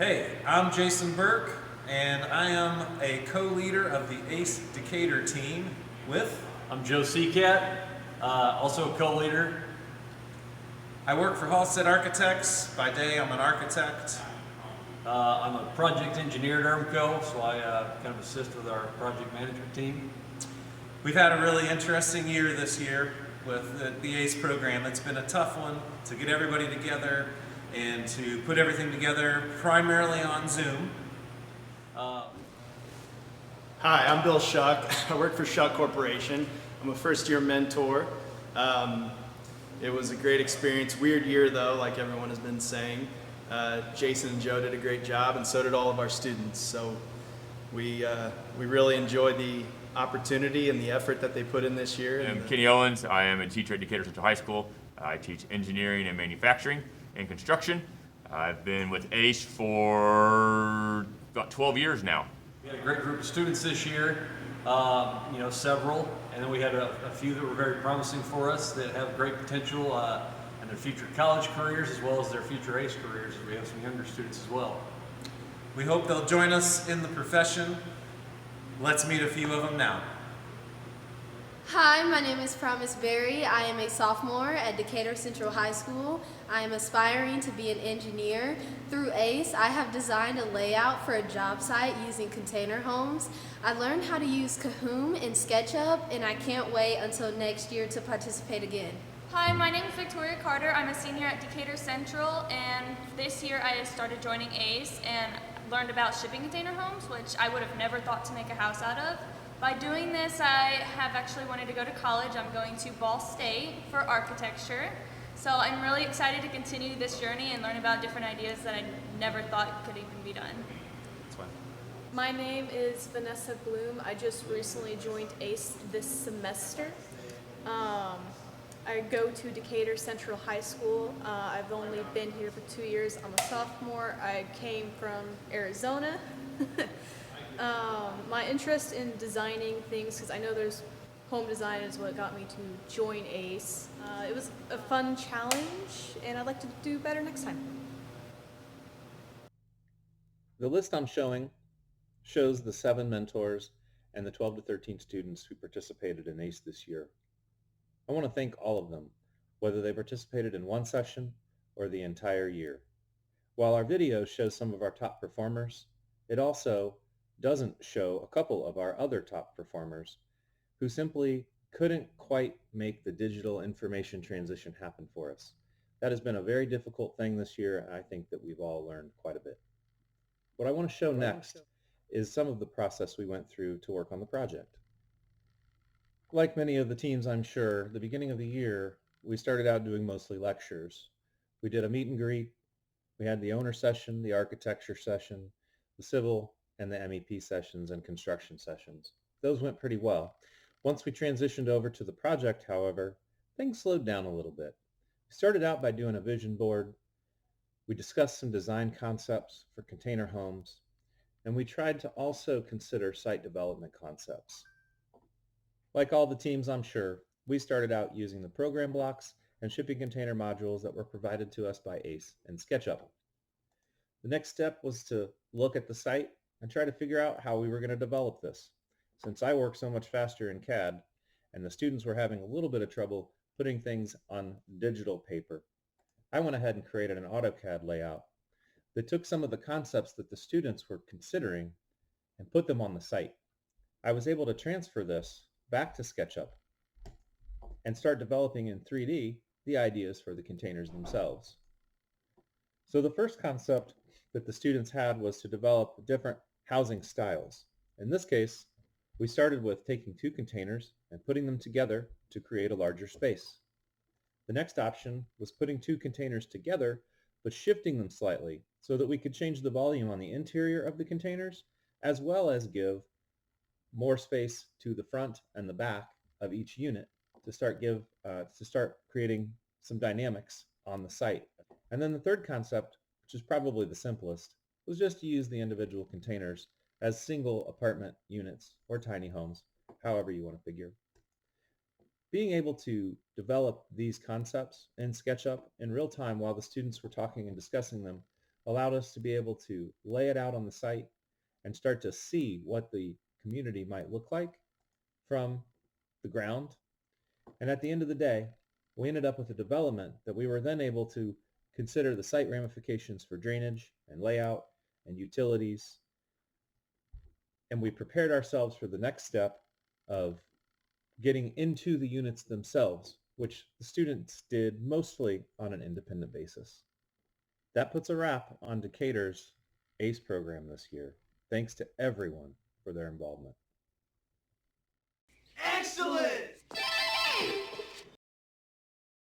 Hey, I'm Jason Burke, and I am a co-leader of the ACE Decatur team with. I'm Joe Seacat, also a co-leader. I work for Halstead Architects. By day, I'm an architect. I'm a project engineer at ERMCO, so I kind of assist with our project management team. We've had a really interesting year this year with the ACE program. It's been a tough one to get everybody together and to put everything together primarily on Zoom. Hi, I'm Bill Shuck. I work for Shuck Corporation. I'm a first-year mentor. It was a great experience. Weird year, though, like everyone has been saying. Jason and Joe did a great job, and so did all of our students. So we really enjoyed the opportunity and the effort that they put in this year. I'm Kenny Owens. I am a teacher at Decatur Central High School. I teach engineering and manufacturing and construction. I've been with ACE for about 12 years now. We had a great group of students this year, several, and then we had a few that were very promising for us that have great potential in their future college careers as well as their future ACE careers. We have some younger students as well. We hope they'll join us in the profession. Let's meet a few of them now. Hi, my name is Promise Berry. I am a sophomore at Decatur Central High School. I am aspiring to be an engineer. Through ACE, I have designed a layout for a job site using container homes. I learned how to use Cahoom and SketchUp, and I can't wait until next year to participate again. Hi, my name is Victoria Carter. I'm a senior at Decatur Central, and this year I started joining ACE and learned about shipping container homes, which I would have never thought to make a house out of. By doing this, I have actually wanted to go to college. I'm going to Ball State for architecture. So I'm really excited to continue this journey and learn about different ideas that I never thought could even be done. That's fine. My name is Vanessa Bloom. I just recently joined ACE this semester. I go to Decatur Central High School. I've only been here for 2 years. I'm a sophomore. I came from Arizona. My interest in designing things, because I know there's home design is what got me to join ACE. It was a fun challenge, and I'd like to do better next time. The list I'm showing shows the 7 mentors and the 12 to 13 students who participated in ACE this year. I want to thank all of them, whether they participated in one session or the entire year. While our video shows some of our top performers, it also doesn't show a couple of our other top performers who simply couldn't quite make the digital information transition happen for us. That has been a very difficult thing this year, and I think that we've all learned quite a bit. What I want to show next is some of the process we went through to work on the project. Like many of the teams, I'm sure, the beginning of the year, we started out doing mostly lectures. We did a meet and greet. We had the owner session, the architecture session, the civil and the MEP sessions and construction sessions. Those went pretty well. Once we transitioned over to the project, however, things slowed down a little bit. We started out by doing a vision board. We discussed some design concepts for container homes, and we tried to also consider site development concepts. Like all the teams, I'm sure, we started out using the program blocks and shipping container modules that were provided to us by ACE and SketchUp. The next step was to look at the site and try to figure out how we were going to develop this. Since I work so much faster in CAD and the students were having a little bit of trouble putting things on digital paper, I went ahead and created an AutoCAD layout that took some of the concepts that the students were considering and put them on the site. I was able to transfer this back to SketchUp and start developing in 3D the ideas for the containers themselves. So the first concept that the students had was to develop different housing styles. In this case, we started with taking 2 containers and putting them together to create a larger space. The next option was putting 2 containers together but shifting them slightly so that we could change the volume on the interior of the containers as well as give more space to the front and the back of each unit to start creating some dynamics on the site. And then the third concept, which is probably the simplest, was just to use the individual containers as single apartment units or tiny homes, however you want to figure. Being able to develop these concepts in SketchUp in real time while the students were talking and discussing them allowed us to be able to lay it out on the site and start to see what the community might look like from the ground. And at the end of the day, we ended up with a development that we were then able to consider the site ramifications for drainage and layout and utilities. And we prepared ourselves for the next step of getting into the units themselves, which the students did mostly on an independent basis. That puts a wrap on Decatur's ACE program this year. Thanks to everyone for their involvement.